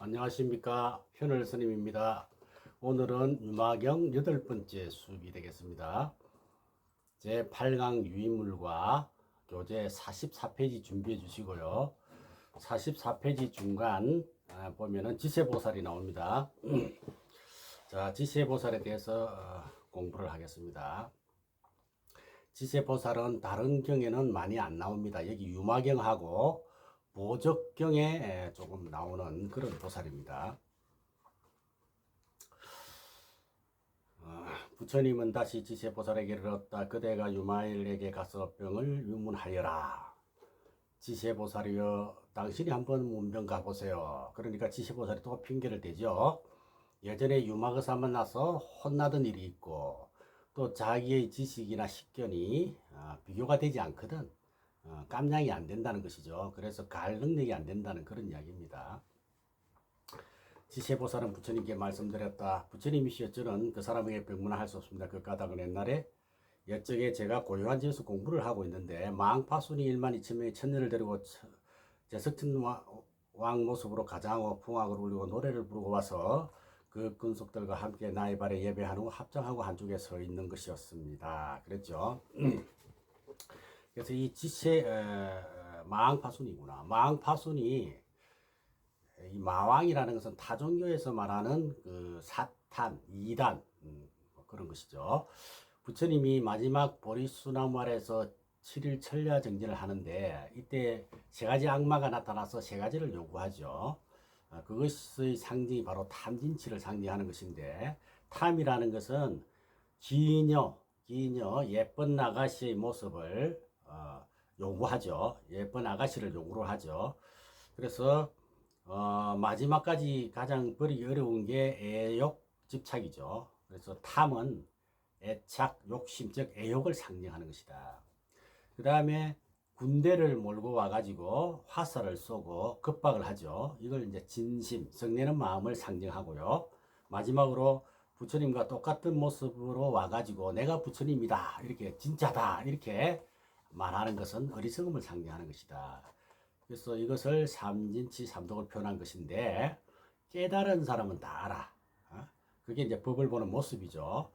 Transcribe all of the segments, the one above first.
안녕하십니까. 현을 스님입니다. 오늘은 유마경 8번째 수업이 되겠습니다. 제 8강 유인물과 교재 44페이지 준비해 주시고요. 44페이지 중간 보면은 지세보살이 나옵니다. 자, 지세보살에 대해서 공부를 하겠습니다. 지세보살은 다른 경에는 많이 안 나옵니다. 여기 유마경하고 보적경에 조금 나오는 그런 보살입니다. 부처님은 다시 지세보살에게 얻다 그대가 유마일에게 가서 병을 유문하여라. 지세보살이여 당신이 한번 문병 가보세요. 그러니까 지세보살이 또 핑계를 대죠. 예전에 유마거사 만나서 혼나던 일이 있고 또 자기의 지식이나 식견이 비교가 되지 않거든. 깜냥이 안 된다는 것이죠. 그래서 갈 능력이 안 된다는 그런 이야기입니다. 지세보살은 부처님께 말씀드렸다. 부처님이시여 저는 그 사람에게 병문안할 수 없습니다. 그 까닭은 옛날에 옛적에 제가 고요한 집에서 공부를 하고 있는데 망파순이 1만 2천 명의 천년을 데리고 제석천 왕 모습으로 가장하고 풍악을 울리고 노래를 부르고 와서 그 군속들과 함께 나의 발에 예배한 후 합장하고 한쪽에 서 있는 것이었습니다. 그랬죠. 그래서 이 지세 마왕파순이구나. 마왕파순이 이 마왕이라는 것은 타종교에서 말하는 그 사탄, 이단 그런 것이죠. 부처님이 마지막 보리수나무 아래에서 7일 천야 정진을 하는데 이때 세 가지 악마가 나타나서 세 가지를 요구하죠. 그것의 상징이 바로 탐진치를 상징하는 것인데 탐이라는 것은 기녀 예쁜 아가씨의 모습을 요구하죠. 예쁜 아가씨를 요구를 하죠. 그래서 마지막까지 가장 버리기 어려운 게 애욕 집착이죠. 그래서 탐은 애착, 욕심, 즉 애욕을 상징하는 것이다. 그 다음에 군대를 몰고 와가지고 화살을 쏘고 급박을 하죠. 이걸 이제 진심, 성내는 마음을 상징하고요. 마지막으로 부처님과 똑같은 모습으로 와가지고 내가 부처님이다, 이렇게 진짜다, 이렇게 말하는 것은 어리석음을 상징하는 것이다. 그래서 이것을 삼진치 삼독을 표현한 것인데 깨달은 사람은 다 알아. 그게 이제 법을 보는 모습이죠.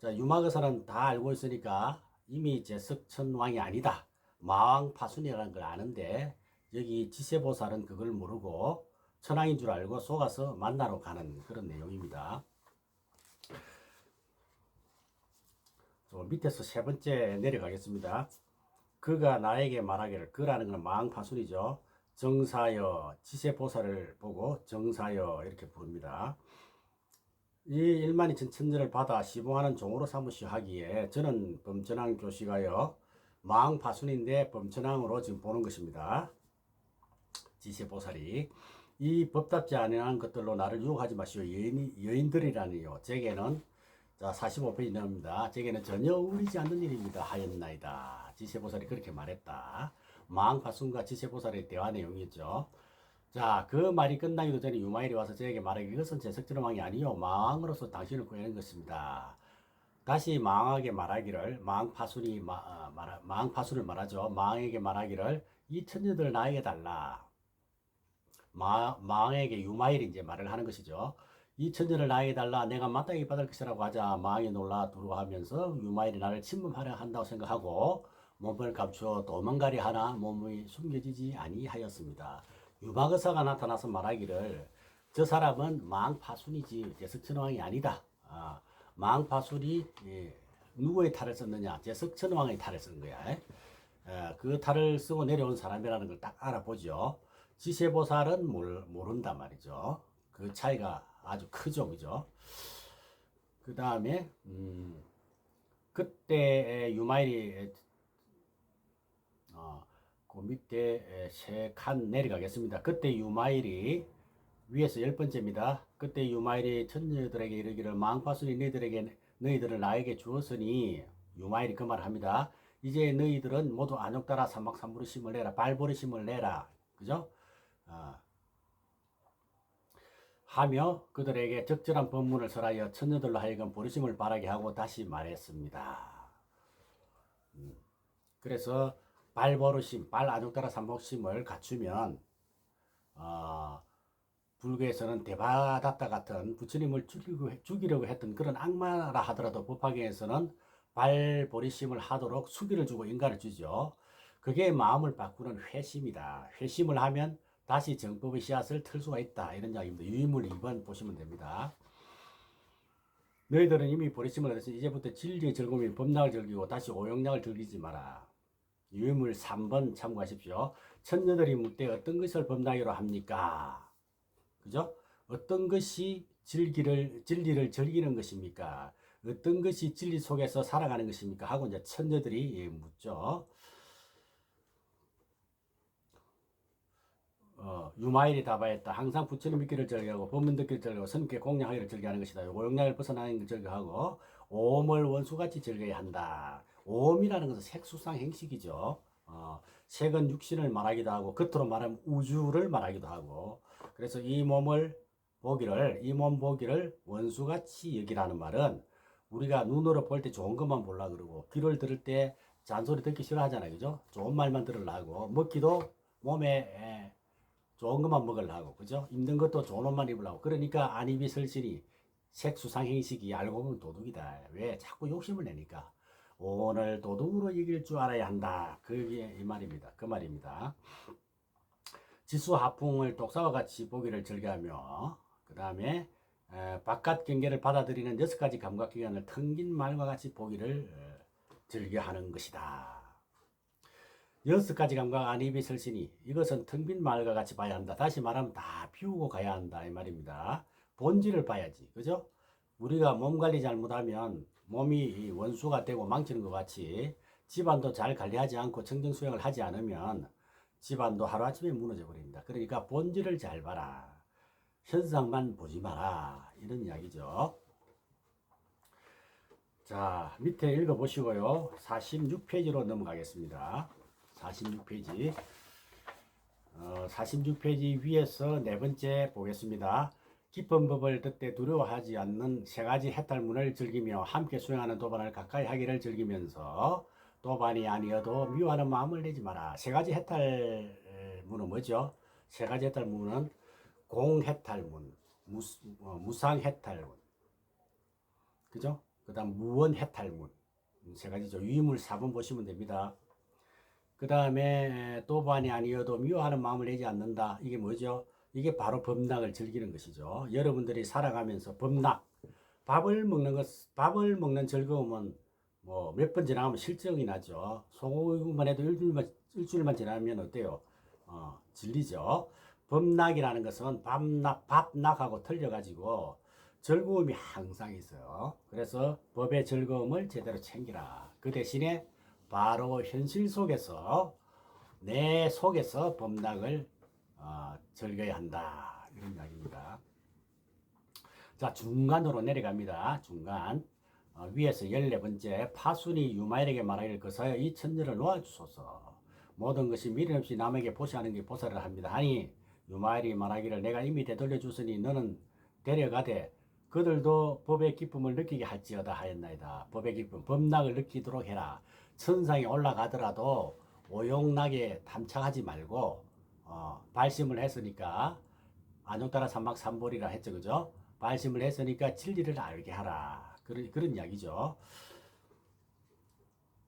자, 유마거사는 다 알고 있으니까 이미 제석천왕이 아니다. 마왕파순이라는 걸 아는데 여기 지세보살은 그걸 모르고 천왕인 줄 알고 속아서 만나러 가는 그런 내용입니다. 밑에서 세 번째 내려가겠습니다. 그가 나에게 말하기를, 그라는 건 마왕파순이죠. 정사여, 지세보살을 보고 정사여 이렇게 부릅니다. 이 1만 2천 천년을 받아 시봉하는 종으로 삼으시 하기에 저는 범천왕 교시가요 마왕파순인데 범천왕으로 지금 보는 것입니다. 지세보살이 이 법답지 않은 것들로 나를 유혹하지 마시오. 여인들이라니요. 제게는 자 45페이지 나옵니다. 제게는 전혀 어울리지 않는 일입니다 하였나이다. 지세보살이 그렇게 말했다. 마왕파순과 지세보살의 대화 내용이었죠. 자, 그 말이 끝나기도 전에 유마일이 와서 저에게 말하기, 이것은 제석천왕이 아니요 마왕으로서 당신을 구하는 것입니다. 다시 마왕에게 말하기를, 마왕파순을 말하죠. 마왕에게 말하기를 이 천녀들 나에게 달라. 마왕에게 유마일이 이제 말을 하는 것이죠. 이 천녀를 나에게 달라. 내가 마땅히 받을 것이라고 하자 마왕이 놀라 두려워하면서 유마일이 나를 침범하려 한다고 생각하고 몸을 감추어 도망가려 하나 몸이 숨겨지지 아니하였습니다. 유마거사가 나타나서 말하기를 저 사람은 마왕파순이지 제석천왕이 아니다. 마왕파순이 누구의 탈을 썼느냐? 제석천왕의 탈을 쓴 거야. 그 탈을 쓰고 내려온 사람이라는 걸 딱 알아보죠. 지세보살은 모른단 말이죠. 그 차이가 아주 크죠, 그죠? 그 다음에 그때 유마일이 그 밑에 세 칸 내려가겠습니다. 그때 유마일이 위에서 10번째입니다. 그때 유마일이 천녀들에게 이르기를 마왕파순이 너희들을 나에게 주었으니 유마일이 그 말을 합니다. 이제 너희들은 모두 안욕 따라 삼박삼부르심을 내라. 발버르심을 내라. 그죠? 하며 그들에게 적절한 법문을 설하여 천녀들로 하여금 버르심을 바라게 하고 다시 말했습니다. 그래서 발버르심, 발안욕 따라 삼복심을 갖추면 불교에서는 대바다타 같은 부처님을 죽이려고 했던 그런 악마라 하더라도 법화경에서는 발보리심을 하도록 수기를 주고 인간을 주죠. 그게 마음을 바꾸는 회심이다. 회심을 하면 다시 정법의 씨앗을 틀 수가 있다. 이런 이야기입니다. 유인물 2번 보시면 됩니다. 너희들은 이미 보리심을 얻었으니 이제부터 진리의 즐거움이 법락을 즐기고 다시 오용락을 즐기지 마라. 유인물 3번 참고하십시오. 천녀들이 묻되 어떤 것을 법락이로 합니까? 그죠? 어떤 것이 진리를 즐기는 것입니까? 어떤 것이 진리 속에서 살아가는 것입니까? 하고 이제 천녀들이 묻죠. 유마일이 답하였다. 항상 부처님 믿기를 즐겨하고 법문 듣기를 즐겨하고 선께 공양하기를 즐겨하는 것이다. 오용량을 벗어나는 것을 즐겨하고 오음을 원수같이 즐겨야 한다. 오음이라는 것은 색수상 행식이죠. 색은 육신을 말하기도 하고 겉으로 말하면 우주를 말하기도 하고 그래서 이 몸 보기를 원수같이 여기라는 말은 우리가 눈으로 볼 때 좋은 것만 보려고 그러고 귀를 들을 때 잔소리 듣기 싫어하잖아요. 그죠? 좋은 말만 들으려고 먹기도 몸에 좋은 것만 먹으려고 그죠? 입는 것도 좋은 옷만 입으려고 그러니까 안입이 설신이 색수상행식이 알고 보면 도둑이다. 왜? 자꾸 욕심을 내니까 오늘 도둑으로 이길 줄 알아야 한다. 그게 이 말입니다. 그 말입니다. 지수하풍을 독사와 같이 보기를 즐겨하며 그 다음에 바깥 경계를 받아들이는 6가지 감각기관을 텅긴 말과 같이 보기를 즐겨하는 것이다. 6가지 감각 안입이 설신이 이것은 텅 빈 말과 같이 봐야 한다. 다시 말하면 다 비우고 가야 한다 이 말입니다. 본질을 봐야지. 그죠? 우리가 몸 관리 잘못하면 몸이 원수가 되고 망치는 것 같이 집안도 잘 관리하지 않고 청정수영을 하지 않으면 집안도 하루아침에 무너져 버립니다. 그러니까 본질을 잘 봐라. 현상만 보지 마라. 이런 이야기죠. 자, 밑에 읽어보시고요. 46페이지로 넘어가겠습니다. 46페이지. 46페이지 위에서 네 번째 보겠습니다. 깊은 법을 듣되 두려워하지 않는 세 가지 해탈문을 즐기며 함께 수행하는 도반을 가까이 하기를 즐기면서 도반이 아니어도 미워하는 마음을 내지 마라. 세 가지 해탈문은 뭐죠? 세 가지 해탈문은 공해탈문, 무상해탈문, 그죠? 그 다음 무원해탈문 세 가지죠. 유의물 4번 보시면 됩니다. 그 다음에 도반이 아니어도 미워하는 마음을 내지 않는다. 이게 뭐죠? 이게 바로 법락을 즐기는 것이죠. 여러분들이 살아가면서 법락, 밥을 먹는 즐거움은 뭐 몇 번 지나가면 실증이 나죠. 소고기만 해도 일주일만 지나면 어때요? 질리죠. 법락이라는 것은 밥락하고 틀려가지고 즐거움이 항상 있어요. 그래서 법의 즐거움을 제대로 챙기라. 그 대신에 바로 현실 속에서 내 속에서 법락을 즐겨야 한다. 이런 이야기입니다. 자, 중간으로 내려갑니다. 중간. 위에서 14번째 파순이 유마일에게 말하기를 그사여 이 천녀를 놓아주소서. 모든 것이 미련 없이 남에게 보시하는 게 보살을 합니다. 아니 유마일이 말하기를 내가 이미 되돌려 줬으니 너는 데려가되 그들도 법의 기쁨을 느끼게 할지어다 하였나이다. 법의 기쁨, 법락을 느끼도록 해라. 천상에 올라가더라도 오용락에 탐착하지 말고 발심을 했으니까 안욕따라 삼막삼볼이라 했죠. 그죠? 발심을 했으니까 진리를 알게 하라. 그런 이야기죠.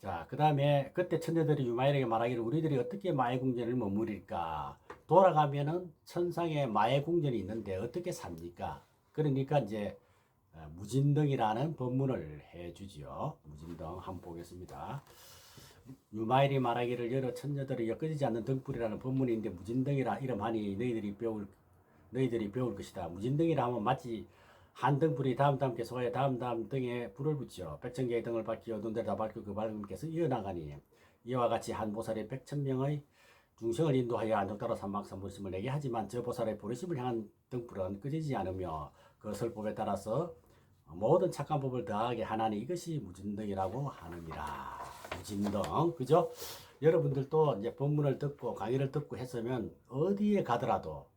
자, 그 다음에 그때 천녀들이 유마일에게 말하기를 우리들이 어떻게 마의 궁전을 머무릴까? 돌아가면은 천상에 마의 궁전이 있는데 어떻게 삽니까? 그러니까 이제 무진등이라는 법문을 해주지요. 무진등 한번 보겠습니다. 유마일이 말하기를 여러 천녀들이 엮어지지 않는 등불이라는 법문인데 무진등이라 이름하니 너희들이 배울 것이다. 무진등이라 하면 마치 한 등불이 다음 계속하여 다음 등에 불을 붙여 백천개의 등을 밝히어 눈대를 다 밝히고 그 밝음께서 이어나가니 이와 같이 한 보살이 100,000명의 중생을 인도하여 안독따라 삼막삼불심을 내게 하지만 저 보살의 보리심을 향한 등불은 끄지지 않으며 그 설법에 따라서 모든 착한 법을 더하게 하나니 이것이 무진등이라고 하느니라. 무진등, 그죠? 여러분들도 이제 법문을 듣고 강의를 듣고 했으면 어디에 가더라도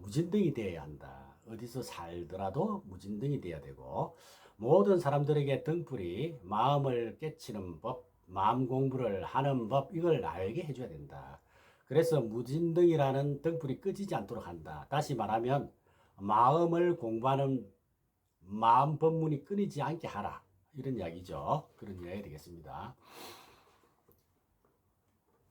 무진등이 되어야 한다. 어디서 살더라도 무진등이 되어야 되고 모든 사람들에게 등불이 마음을 깨치는 법, 마음 공부를 하는 법 이걸 알게 해줘야 된다. 그래서 무진등이라는 등불이 꺼지지 않도록 한다. 다시 말하면 마음을 공부하는 마음 법문이 끊이지 않게 하라. 이런 이야기죠. 그런 이야기 되겠습니다.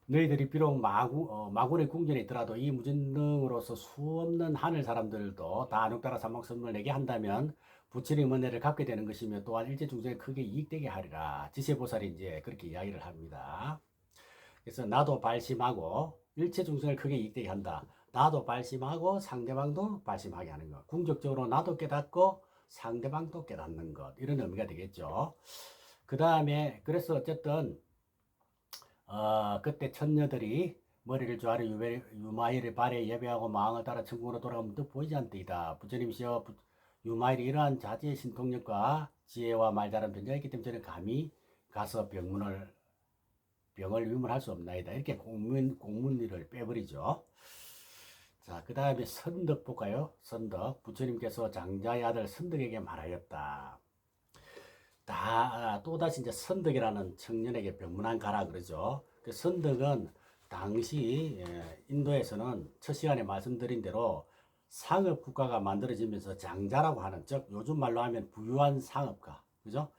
너희들이 비록 마군의 궁전에 있더라도 이 무진능으로서 수없는 하늘 사람들도 다 안혹따라 삼막선을 내게 한다면 부처님 은혜를 갚게 되는 것이며 또한 일체중생에 크게 이익되게 하리라. 지세보살이 이제 그렇게 이야기를 합니다. 그래서 나도 발심하고 일체중생을 크게 이익되게 한다. 나도 발심하고 상대방도 발심하게 하는 것. 궁극적으로 나도 깨닫고 상대방도 깨닫는 것. 이런 의미가 되겠죠. 그 다음에 그래서 어쨌든 그때 천녀들이 머리를 조아려 유마일의 발에 예배하고 마음을 따라 천국으로 돌아가면 또 보이지 않더이다. 부처님이시여 유마일이 이러한 자지의 신통력과 지혜와 말다른 변자가 있기 때문에 저는 감히 가서 병을 위문할 수 없나이다. 이렇게 공문리를 빼버리죠. 자, 그 다음에 선덕 볼까요? 선덕. 부처님께서 장자의 아들 선덕에게 말하였다. 또다시 이제 선덕이라는 청년에게 병문안 가라 그러죠. 그 선덕은 당시 인도에서는 첫 시간에 말씀드린 대로 상업 국가가 만들어지면서 장자라고 하는, 즉 요즘 말로 하면 부유한 상업가, 그죠?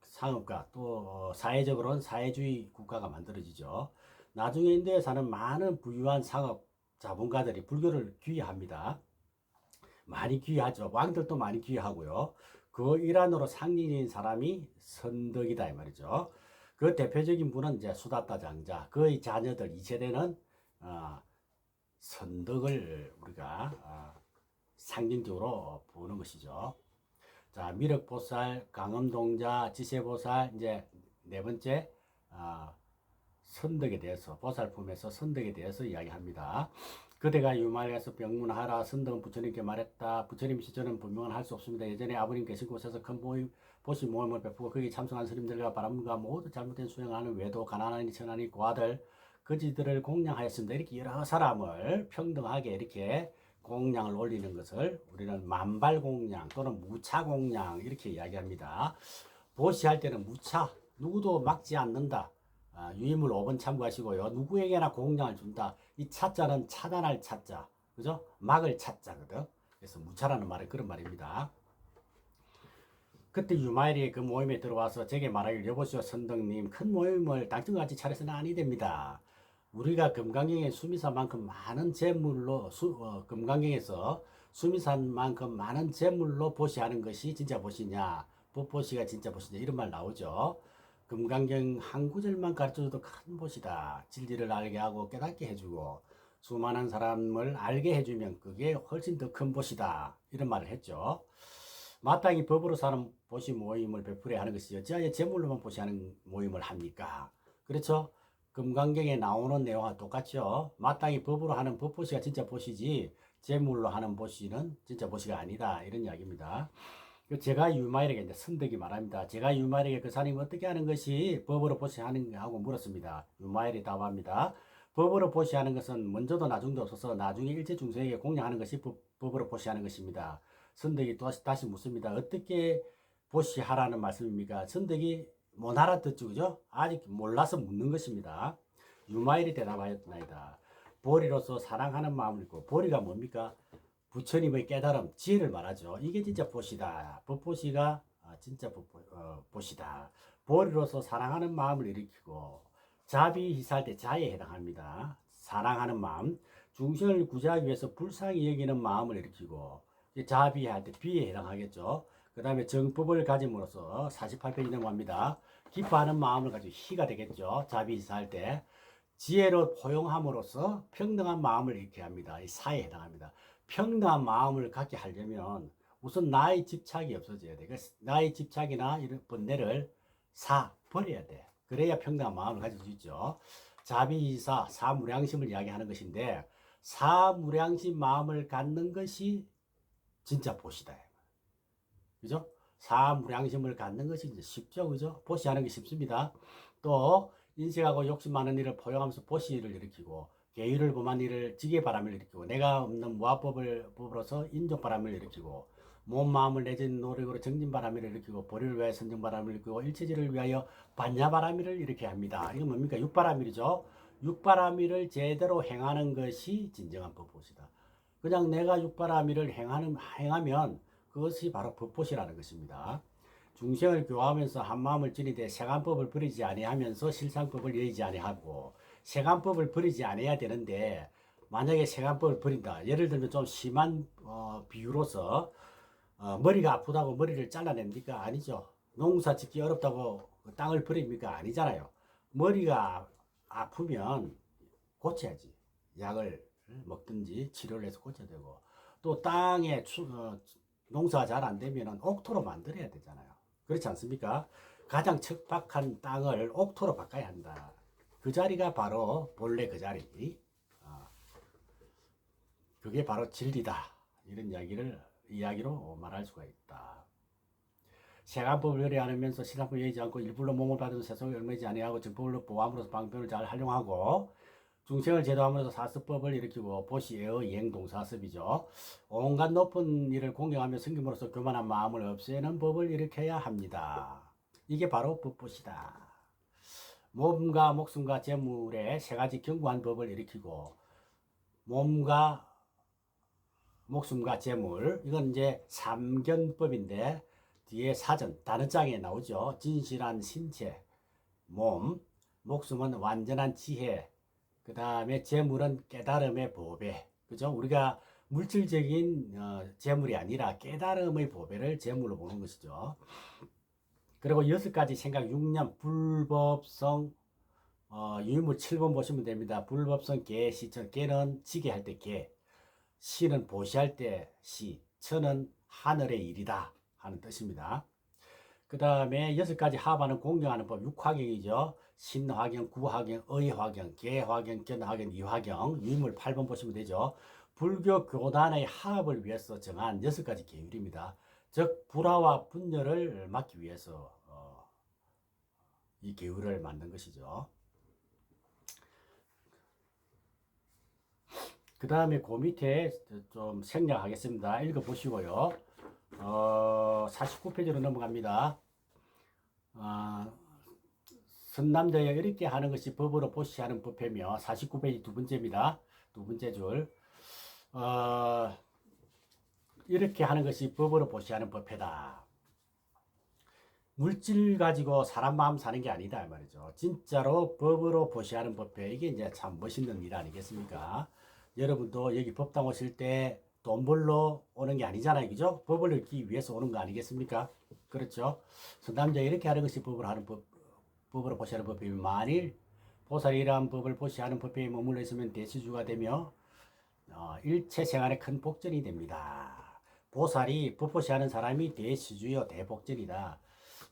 상업가, 또 사회적으로는 사회주의 국가가 만들어지죠. 나중에 인도에 사는 많은 부유한 상업 자본가들이 불교를 귀의합니다. 많이 귀의하죠. 왕들도 많이 귀의하고요. 그 일환으로 상징인 사람이 선덕이다 이 말이죠. 그 대표적인 분은 이제 수다타 장자, 그의 자녀들 2세대는 선덕을 우리가 상징적으로 보는 것이죠. 자, 미륵보살, 강엄동자, 지세보살, 이제 네 번째 선덕에 대해서, 보살품에서 선덕에 대해서 이야기합니다. 그대가 유마에서 병문하라. 선덕은 부처님께 말했다. 부처님 시절은 분명은 할 수 없습니다. 예전에 아버님 계신 곳에서 큰 보시 모임을 베푸고 거기 참석한 스님들과 바람과 모두 잘못된 수행하는 외도, 가난하니 천하니 고아들, 거지들을 공양하였습니다. 이렇게 여러 사람을 평등하게 이렇게 공양을 올리는 것을 우리는 만발공양 또는 무차공양 이렇게 이야기합니다. 보시할 때는 무차, 누구도 막지 않는다. 유의물 5번 참고하시고요. 누구에게나 공양을 준다. 이 차자는 차단할 차자, 그죠? 막을 차자거든. 그래서 무차라는 말은 그런 말입니다. 그때 유마일이 그 모임에 들어와서 제게 말하길, 여보시오 선덕님, 큰 모임을 당신같이 차려서는 아니 됩니다. 우리가 금강경에 수미산만큼 많은 재물로 금강경에서 수미산만큼 많은 재물로 보시하는 것이 진짜 보시냐, 법보시가 진짜 보시냐, 이런 말 나오죠. 금강경 한 구절만 가르쳐줘도 큰 보시다. 진리를 알게 하고 깨닫게 해주고 수많은 사람을 알게 해주면 그게 훨씬 더 큰 보시다. 이런 말을 했죠. 마땅히 법으로 사는 보시 모임을 베풀어야 하는 것이 어찌하여 재물로만 보시하는 모임을 합니까? 그렇죠? 금강경에 나오는 내용과 똑같죠. 마땅히 법으로 하는 법보시가 진짜 보시지 재물로 하는 보시는 진짜 보시가 아니다. 이런 이야기입니다. 제가 유마일에게 이제 선덕이 말합니다. 제가 유마일에게 그 사람이 어떻게 하는 것이 법으로 보시하는 하고 물었습니다. 유마일이 답합니다. 법으로 보시하는 것은 먼저도 나중도 없어서 나중에 일체 중생에게 공양하는 것이 법으로 보시하는 것입니다. 선덕이 또 다시 묻습니다. 어떻게 보시하라는 말씀입니까? 선덕이 못 알아듣죠, 그죠? 아직 몰라서 묻는 것입니다. 유마일이 대답하였나이다. 보리로서 사랑하는 마음을 있고, 보리가 뭡니까? 부처님의 깨달음, 지혜를 말하죠. 이게 진짜 보시다. 법보시가 진짜 보시다. 보리로서 사랑하는 마음을 일으키고, 자비희사할 때 자에 해당합니다. 사랑하는 마음, 중생을 구제하기 위해서 불쌍히 여기는 마음을 일으키고, 자비할 때 비에 해당하겠죠. 그 다음에 정법을 가짐으로써 48페이지 넘어갑니다. 기뻐하는 마음을 가지고 희가 되겠죠. 자비희사할 때. 지혜로 포용함으로써 평등한 마음을 잃게 합니다. 이 사에 해당합니다. 평등한 마음을 갖게 하려면 우선 나의 집착이 없어져야 돼. 나의 집착이나 이런 번뇌를 버려야 돼. 그래야 평등한 마음을 가질 수 있죠. 자비이사, 사무량심을 이야기하는 것인데, 사무량심 마음을 갖는 것이 진짜 보시다. 그죠? 사무량심을 갖는 것이 이제 쉽죠. 그죠? 보시하는 게 쉽습니다. 또, 인색하고 욕심 많은 일을 포용하면서 보시를 일으키고, 계율을 범한 일을 지게바람을 일으키고, 내가 없는 무합법으로서 인종바람을 일으키고, 몸 마음을 내진 노력으로 정진바람을 일으키고, 보리를 위하여 선정바람을 일으키고, 일체지를 위하여 반야바람을 일으키게 합니다. 이건 뭡니까? 육바람일이죠. 육바람일을 제대로 행하는 것이 진정한 법보시다. 그냥 내가 육바라밀을 행하면 그것이 바로 법보시라는 것입니다. 중생을 교화하면서 한마음을 지니되 세간법을 버리지 아니하면서 실상법을 여의지 아니하고, 세간법을 버리지 아니해야 되는데 만약에 세간법을 버린다. 예를 들면 좀 심한 비유로서 머리가 아프다고 머리를 잘라냅니까? 아니죠. 농사 짓기 어렵다고 땅을 버립니까? 아니잖아요. 머리가 아프면 고쳐야지. 약을 먹든지 치료를 해서 고쳐야 되고, 또 땅에 농사가 잘 안 되면 옥토로 만들어야 되잖아요. 그렇지 않습니까? 가장 척박한 땅을 옥토로 바꿔야 한다. 그 자리가 바로 본래 그 자리. 그게 바로 진리다. 이런 이야기로 말할 수가 있다. 세간법을 열이 않으면서 시상법을 열지 않고 일불로 몸을 받으면 세속에 얽매이지 아니하고 정법을 보함으로써 방편을 잘 활용하고, 중생을 제도함으로써 사습법을 일으키고, 보시의 이행동사습이죠. 온갖 높은 일을 공경하며 섬김으로써 교만한 마음을 없애는 법을 일으켜야 합니다. 이게 바로 법보시다. 몸과 목숨과 재물의 세 가지 견고한 법을 일으키고, 몸과 목숨과 재물, 이건 이제 삼견법인데 뒤에 사전 단어장에 나오죠. 진실한 신체, 몸, 목숨은 완전한 지혜, 그 다음에 재물은 깨달음의 보배. 그죠? 우리가 물질적인 재물이 아니라 깨달음의 보배를 재물로 보는 것이죠. 그리고 6가지 생각, 6년 불법성, 유물 7번 보시면 됩니다. 불법성 개, 시천. 개는 지게 할 때 개, 시는 보시할 때 시, 천은 하늘의 일이다 하는 뜻입니다. 그 다음에 6가지 합하는 공경하는 법, 6화경이죠. 신화경, 구화경, 의화경, 개화경, 견화경, 이화경, 유물 8번 보시면 되죠. 불교 교단의 화합을 위해서 정한 6가지 계율입니다. 즉 불화와 분열을 막기 위해서 이 계율을 만든 것이죠. 그 다음에 그 밑에 좀 생략하겠습니다. 읽어보시고요. 49페이지로 넘어갑니다. 선남자여 이렇게 하는 것이 법으로 보시하는 법이며, 49페이지 두 번째입니다. 두 번째 줄. 이렇게 하는 것이 법으로 보시하는 법이다. 물질 가지고 사람 마음 사는 게 아니다 이 말이죠. 진짜로 법으로 보시하는 법회, 이게 이제 참 멋있는 일 아니겠습니까? 여러분도 여기 법당 오실 때 돈 벌러 오는 게 아니잖아요. 그죠? 법을 읽기 위해서 오는 거 아니겠습니까? 그렇죠? 선남자 이렇게 하는 것이 법으로 보시하는 법이면, 만일 보살이란 법을 보시하는 법회에 머물러 있으면 대시주가 되며 일체 생활에 큰 복전이 됩니다. 보살이 법보시하는 사람이 대시주요 대복전이다.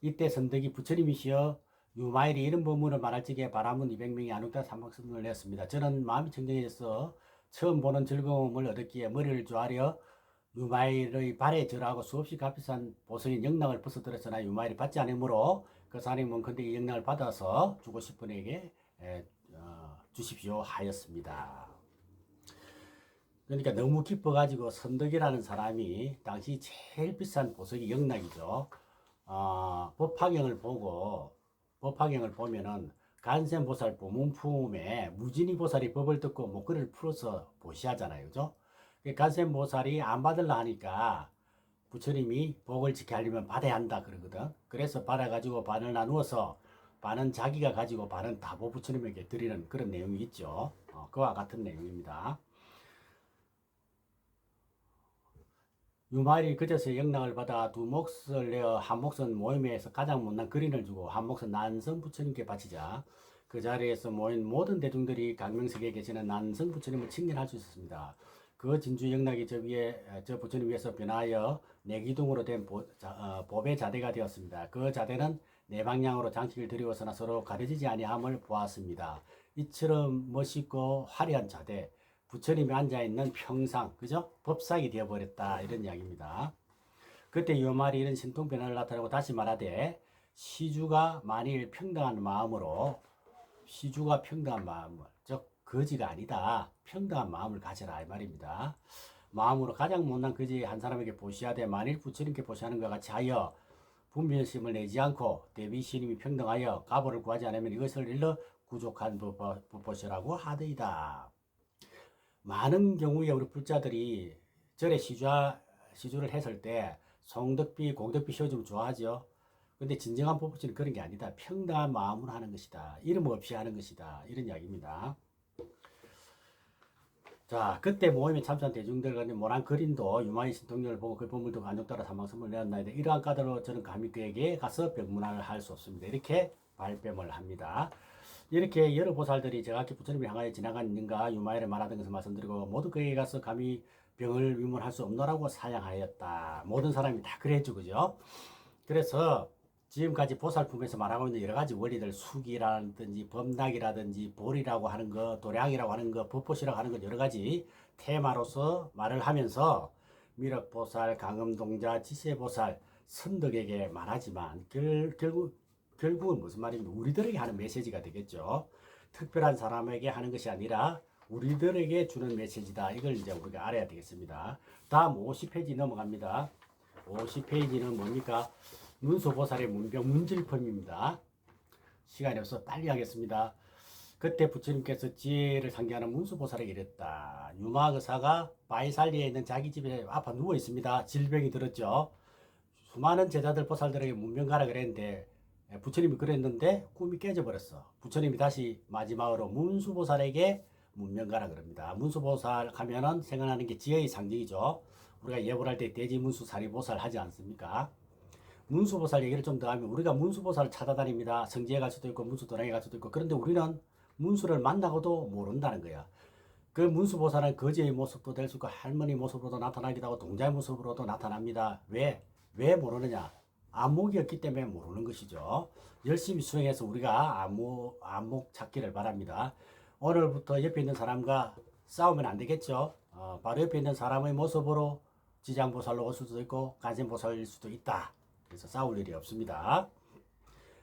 이때 선덕이 부처님이시여 유마일이 이런 법문을 말할 적에 바람은 200명이 안욱다 삼박선을 냈습니다. 저는 마음이 청정해져서 처음 보는 즐거움을 얻었기에 머리를 조아려 유마일의 발에 절하고 수없이 값비싼 보석인 영락을 벗어들었으나 유마일이 받지 않으므로 그 사람이 먼컨대 이 영락을 받아서 주고 싶은 에게 주십시오 하였습니다. 그러니까 너무 기뻐가지고 선덕이라는 사람이 당시 제일 비싼 보석이 영락이죠. 법화경을 보면은 간센보살 보문품에 무진이 보살이 법을 듣고 목걸이를 풀어서 보시하잖아요. 그죠? 간센보살이 안 받으려 하니까 부처님이 복을 지켜 하려면 받아야 한다 그러거든. 그래서 받아가지고 반을 나누어서 반은 자기가 가지고 반은 다보 부처님에게 드리는 그런 내용이 있죠. 그와 같은 내용입니다. 유마일이 그제서 영락을 받아 두 몫을 내어 한 몫은 모임에서 가장 못난 그린을 주고 한 몫은 난성 부처님께 바치자 그 자리에서 모인 모든 대중들이 강명석에 계시는 난성 부처님을 칭찬할 수 있었습니다. 그 진주 영락이 저 부처님 위에서 변하여 내기둥으로 된 보배 자대가 되었습니다. 그 자대는 네 방향으로 장식을 드리워서나 서로 가려지지 아니함을 보았습니다. 이처럼 멋있고 화려한 자대, 부처님이 앉아있는 평상, 그죠? 법상이 되어버렸다. 이런 이야기입니다. 그때 요말이 이런 신통변화를 나타내고 다시 말하되, 시주가 만일 평등한 마음으로, 즉, 거지가 아니다. 평등한 마음을 가져라. 이 말입니다. 마음으로 가장 못난 거지 한 사람에게 보시하되, 만일 부처님께 보시하는 것 같이 하여, 분별심을 내지 않고, 대비신임이 평등하여 가보를 구하지 않으면 이것을 일러 구족한 법보시라고 하더이다. 많은 경우에 우리 불자들이 절에 시주를 했을 때 송덕비, 공덕비 씌워주면 좋아하죠. 근데 진정한 법부처는 그런 게 아니다. 평등한 마음으로 하는 것이다. 이름 없이 하는 것이다. 이런 이야기입니다. 자, 그때 모임에 참석한 대중들 간에 모란 그린도 유마의 신통력을 보고 그 법물도 간종 따라 사망선물 내었나이다. 이러한 까닭으로 저는 감히 그에게 가서 병문안을 할 수 없습니다. 이렇게 발뺌을 합니다. 이렇게 여러 보살들이 제각기 부처님을 향하여 지나간 인가 유마일을 말하던 것을 말씀드리고 모두 그에게 가서 감히 병을 위문할 수 없노라고 사양하였다. 모든 사람이 다 그랬죠. 그죠? 그래서 지금까지 보살품에서 말하고 있는 여러 가지 원리들, 수기라든지 범락이라든지 볼이라고 하는 거, 도량이라고 하는 거, 법보시라고 하는 것 여러 가지 테마로서 말을 하면서 미륵보살, 강음동자, 지세보살, 선덕에게 말하지만 결국은 무슨 말입니까? 우리들에게 하는 메시지가 되겠죠. 특별한 사람에게 하는 것이 아니라 우리들에게 주는 메시지다. 이걸 이제 우리가 알아야 되겠습니다. 다음 50페이지 넘어갑니다. 50페이지는 뭡니까? 문수보살의 문병 문질품입니다. 시간이 없어 빨리 하겠습니다. 그때 부처님께서 지혜를 상기하는 문수보살에게 이랬다. 유마의사가 바이살리에 있는 자기 집에 아파 누워 있습니다. 질병이 들었죠. 수많은 제자들 보살들에게 문병 가라 그랬는데 부처님이 그랬는데 꿈이 깨져버렸어. 부처님이 다시 마지막으로 문수보살에게 문병 가라 그럽니다. 문수보살 하면은 생각나는 게 지혜의 상징이죠. 우리가 예불할 때 대지 문수 사리보살 하지 않습니까? 문수보살 얘기를 좀 더 하면 우리가 문수보살을 찾아다닙니다. 성지에 갈 수도 있고 문수도량에 갈 수도 있고 그런데 우리는 문수를 만나고도 모른다는 거야. 그 문수보살은 거지의 모습도 될 수 있고 할머니 모습으로도 나타나기도 하고 동자의 모습으로도 나타납니다. 왜 모르느냐? 안목이 없기 때문에 모르는 것이죠. 열심히 수행해서 우리가 안목 찾기를 바랍니다. 오늘부터 옆에 있는 사람과 싸우면 안 되겠죠. 바로 옆에 있는 사람의 모습으로 지장보살로 올 수도 있고 간센보살일 수도 있다. 그래서 싸울 일이 없습니다.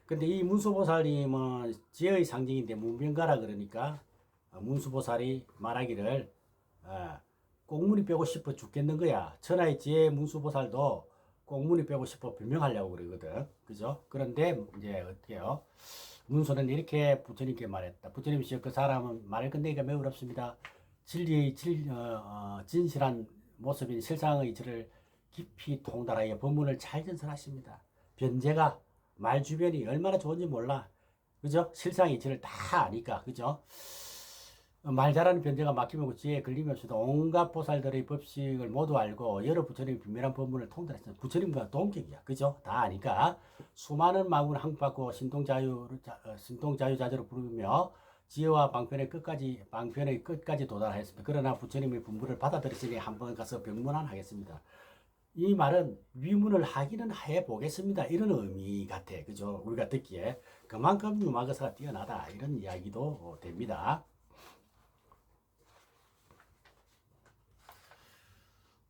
근데 이 문수보살님은 지혜의 상징인데 문병가라 그러니까 문수보살이 말하기를 꽁무니 빼고 싶어 죽겠는 거야. 천하의 지혜 문수보살도 꽁무니 빼고 싶어 변명하려고 그러거든. 그죠? 그런데 이제 어때요? 문수는 이렇게 부처님께 말했다. 부처님이 그 사람은 말을 끝내기가 매우 어렵습니다. 진실한 모습인 실상의 질을 깊이 통달하여 법문을 잘 전설하십니다. 변제가 말 주변이 얼마나 좋은지 몰라. 그죠? 실상의 질을 다 아니까. 그죠? 말 잘하는 변제가 막히면 지혜에 걸림없이도 온갖 보살들의 법칙을 모두 알고 여러 부처님의 비밀한 법문을 통달했습니다. 부처님과 동격이야. 그죠? 다 아니까 수많은 마음을 항복받고 신통자유자재로 부르며 지혜와 방편의 끝까지 도달하였습니다. 그러나 부처님의 분부를 받아들이시니 한번 가서 병문안 하겠습니다. 이 말은 위문을 하기는 해보겠습니다. 이런 의미 같아. 그죠? 우리가 듣기에. 그만큼 유마거사가 뛰어나다. 이런 이야기도 됩니다.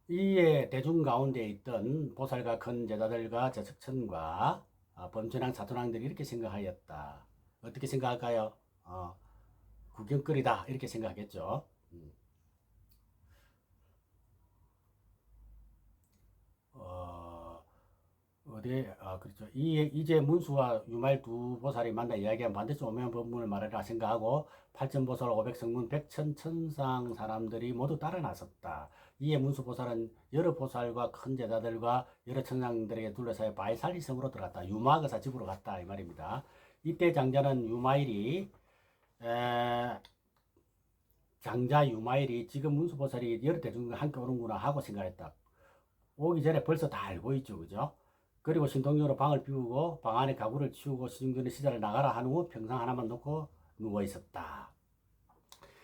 이에 대중 가운데 있던 보살과 큰 제자들과 제석천과 범천왕 사촌왕들이 이렇게 생각하였다. 어떻게 생각할까요? 구경거리다. 이렇게 생각하겠죠. 그렇죠. 이제 문수와 유말 두 보살이 만나 이야기한 반드시 오면 법문을 말하라 생각하고 팔천보살, 오백성문, 백천천상 사람들이 모두 따라 나섰다. 이에 문수 보살은 여러 보살과 큰 제자들과 여러 천상들에게 둘러싸여 바이살리 성으로 들어갔다. 유마거사 집으로 갔다 이 말입니다. 이때 장자는 장자 유마일이 지금 문수 보살이 여러 대중과 함께 오는구나 하고 생각했다. 오기 전에 벌써 다 알고 있죠. 그죠? 그리고 신통력으로 방을 비우고 방 안에 가구를 치우고 시중전에 시자를 나가라 한 후 평상 하나만 놓고 누워 있었다.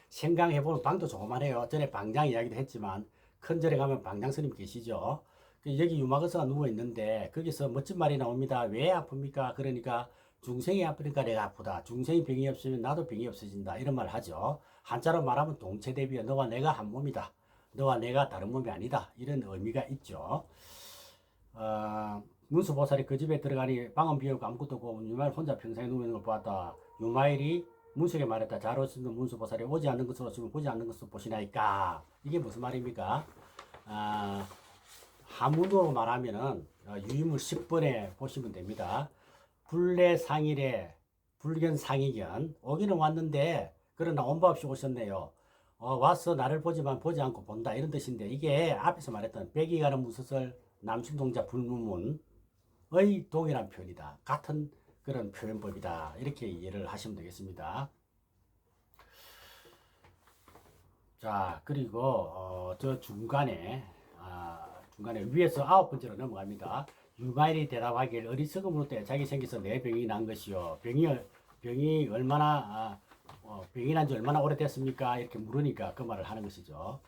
생각해보면 방도 조그만해요. 전에 방장 이야기도 했지만 큰 절에 가면 방장 스님 계시죠. 여기 유마거사가 누워 있는데 거기서 멋진 말이 나옵니다. 왜 아픕니까? 그러니까 중생이 아프니까 내가 아프다. 중생이 병이 없으면 나도 병이 없어진다. 이런 말 하죠. 한자로 말하면 동체대비야. 너와 내가 한 몸이다. 너와 내가 다른 몸이 아니다. 이런 의미가 있죠. 문수보살이 그 집에 들어가니 방은 비었고 아무것도 없고 유마일 혼자 평상에 누워 있는 걸 보았다. 유마일이 문수에게 말했다. 잘 오시는 문수보살이 오지 않는 것으로 지금 보지 않는 것으로 보시나이까. 이게 무슨 말입니까? 한문으로 말하면은 유인물 10번에 보시면 됩니다. 불례상일에 불견상이견 오기는 왔는데 그러나 온바 없이 오셨네요. 와서 나를 보지만 보지 않고 본다 이런 뜻인데 이게 앞에서 말했던 백이 가는 무서설 남신동자 불문문의 동일한 표현이다. 같은 그런 표현법이다. 이렇게 이해를 하시면 되겠습니다. 자, 그리고 저 중간에 위에서 9번째로 넘어갑니다. 유마일이 대답하길 어리석음으로 때 자기 생겨서 내 병이 난 것이요. 병이 얼마나 병이 난 지 얼마나 오래됐습니까? 이렇게 물으니까 그 말을 하는 것이죠.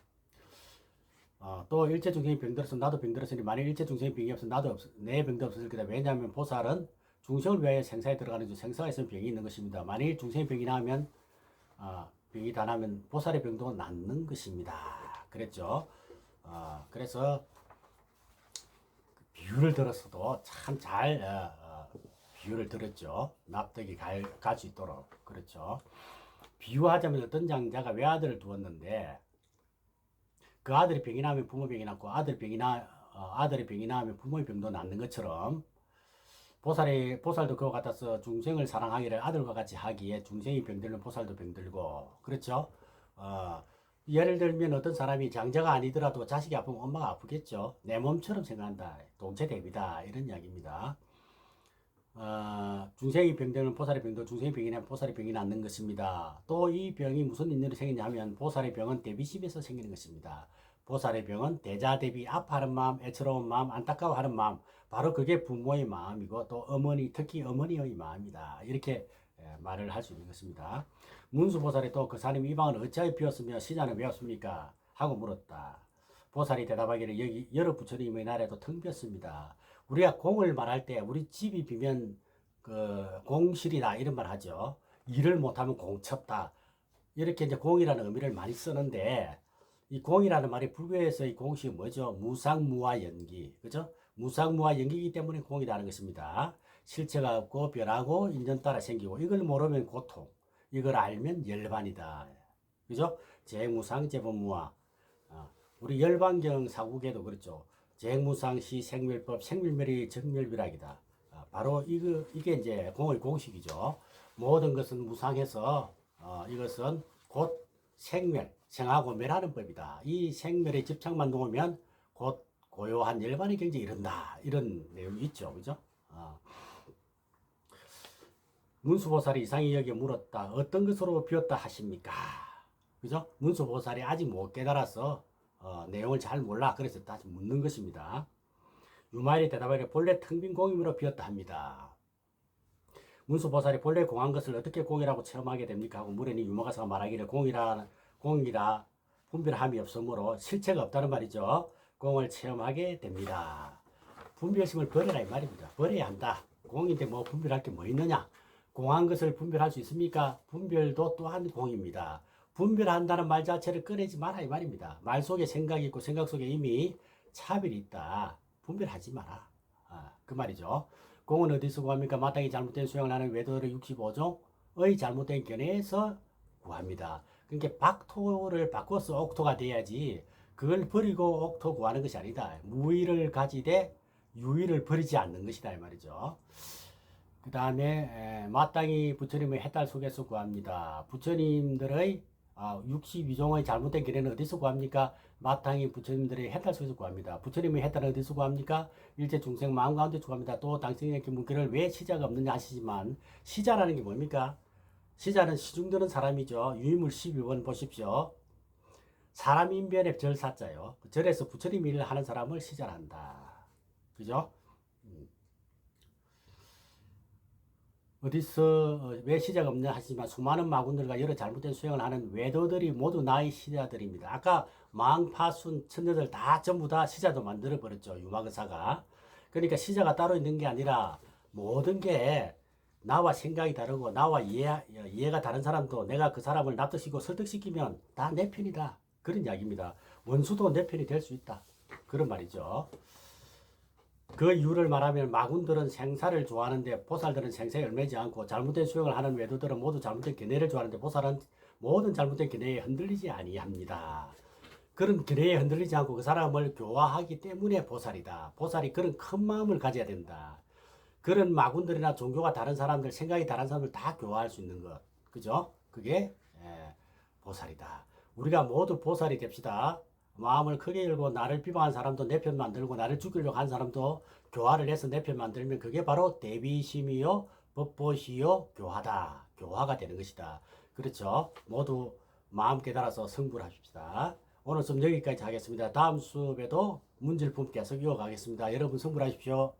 또 일제 중생이 병들어서 나도 병들었으니 만일 일제 중생이 병이 없어 나도 내 병도 없을 거다. 왜냐하면 보살은 중생을 위하여 생사에 들어가는 중 생사가 있으면 병이 있는 것입니다. 만일 중생이 병이 나면 병이 다 나면 보살의 병도 낫는 것입니다. 그랬죠. 그래서 비유를 들었어도 참 잘 비유를 들었죠. 납득이 갈 수 있도록. 그렇죠. 비유하자면 어떤 장자가 외아들을 두었는데 그 아들이 병이 나면 부모 병이 낫고 아들이 병이 나면 부모의 병도 낫는 것처럼 보살도 그와 같아서 중생을 사랑하기를 아들과 같이 하기에 중생이 병들면 보살도 병들고 그렇죠. 예를 들면 어떤 사람이 장자가 아니더라도 자식이 아프면 엄마가 아프겠죠. 내 몸처럼 생각한다. 동체대비다. 이런 이야기입니다. 중생이 병들면 보살의 병도 중생이 병이 나면 보살의 병이 낫는 것입니다. 또 이 병이 무슨 인연으로 생기냐 하면 보살의 병은 대비심에서 생기는 것입니다. 보살의 병은 대자 대비 아파하는 마음, 애처로운 마음, 안타까워하는 마음 바로 그게 부모의 마음이고 또 특히 어머니의 마음이다. 이렇게 말을 할 수 있는 것입니다. 문수보살이 또 그 사람 이 방을 어찌하여 비웠으며 시자는 왜 없습니까? 하고 물었다. 보살이 대답하기를 여기 여러 부처님의 나라에도 텅 비었습니다. 우리가 공을 말할 때 우리 집이 비면 그 공실이다 이런 말 하죠. 일을 못하면 공첩다. 이렇게 이제 공이라는 의미를 많이 쓰는데 이 공이라는 말이 불교에서의 공식이 뭐죠? 무상무와 연기. 그죠? 무상무와 연기이기 때문에 공이라는 것입니다. 실체가 없고 변하고 인연 따라 생기고 이걸 모르면 고통. 이걸 알면 열반이다. 그죠? 재무상 재본무와. 우리 열반경 사국에도 그렇죠. 재무상시 생멸법 생멸멸이 정멸비락이다. 바로 이게 이제 공의 공식이죠. 모든 것은 무상해서 이것은 곧 생하고 멸하는 법이다. 이 생멸의 집착만 놓으면 곧 고요한 열반의 경지에 이른다. 이런 내용이 있죠. 그죠? 문수보살이 이상히 여기 물었다. 어떤 것으로 비웠다 하십니까? 그죠? 문수보살이 아직 못 깨달아서 내용을 잘 몰라. 그래서 다시 묻는 것입니다. 유마일이 대답하기를 본래 텅 빈 공임으로 비었다 합니다. 문수보살이 본래 공한 것을 어떻게 공이라고 체험하게 됩니까? 하고 물으니 유머가사가 말하기를 공이라 분별함이 없으므로 실체가 없다는 말이죠. 공을 체험하게 됩니다. 분별심을 버려라 이 말입니다. 버려야 한다. 공인데 뭐 분별할 게 뭐 있느냐? 공한 것을 분별할 수 있습니까? 분별도 또한 공입니다. 분별한다는 말 자체를 꺼내지 마라 이 말입니다. 말 속에 생각이 있고 생각 속에 이미 차별이 있다. 분별하지 마라. 그 말이죠. 공은 어디서 구합니까? 마땅히 잘못된 수행을 하는 외도를 65종의 잘못된 견해에서 구합니다. 그러니까 박토를 바꿔서 옥토가 돼야지 그걸 버리고 옥토 구하는 것이 아니다. 무의를 가지되 유의를 버리지 않는 것이다 이 말이죠. 그 다음에 마땅히 부처님의 해탈 속에서 구합니다. 부처님들의 62종의 잘못된 견해는 어디서 구합니까? 마땅히 부처님들의 해탈 속에서 구합니다. 부처님의 해탈은 어디서 구합니까? 일체 중생 마음 가운데 구합니다. 또 당신의 문결을 왜 시자가 없느냐 하시지만 시자라는 게 뭡니까? 시자는 시중드는 사람이죠. 유인물 12번 보십시오. 사람 인변의 절사자요. 절에서 부처님 일을 하는 사람을 시자란다. 그죠? 어디서 왜 시자가 없냐 하시지만 수많은 마군들과 여러 잘못된 수행을 하는 외도들이 모두 나의 시자들입니다. 아까 망파순 천녀들 다 전부 다 시자도 만들어 버렸죠. 유마거사가. 그러니까 시자가 따로 있는 게 아니라 모든 게 나와 생각이 다르고 나와 이해가 다른 사람도 내가 그 사람을 납득시키고 설득시키면 다 내 편이다. 그런 이야기입니다. 원수도 내 편이 될 수 있다. 그런 말이죠. 그 이유를 말하면 마군들은 생사를 좋아하는데 보살들은 생사에 얽매지 않고 잘못된 수행을 하는 외도들은 모두 잘못된 견해를 좋아하는데 보살은 모든 잘못된 견해에 흔들리지 아니합니다. 그런 견해에 흔들리지 않고 그 사람을 교화하기 때문에 보살이다. 보살이 그런 큰 마음을 가져야 된다. 그런 마군들이나 종교가 다른 사람들, 생각이 다른 사람들 다 교화할 수 있는 것. 그죠? 그게 보살이다. 우리가 모두 보살이 됩시다. 마음을 크게 열고 나를 비방한 사람도 내 편 만들고 나를 죽이려고 한 사람도 교화를 해서 내 편 만들면 그게 바로 대비심이요 법보시요 교화다. 교화가 되는 것이다. 그렇죠? 모두 마음 깨달아서 승부를 하십시다. 오늘 수업 여기까지 하겠습니다. 다음 수업에도 문제를 계속 이어가겠습니다. 여러분 승부를 하십시오.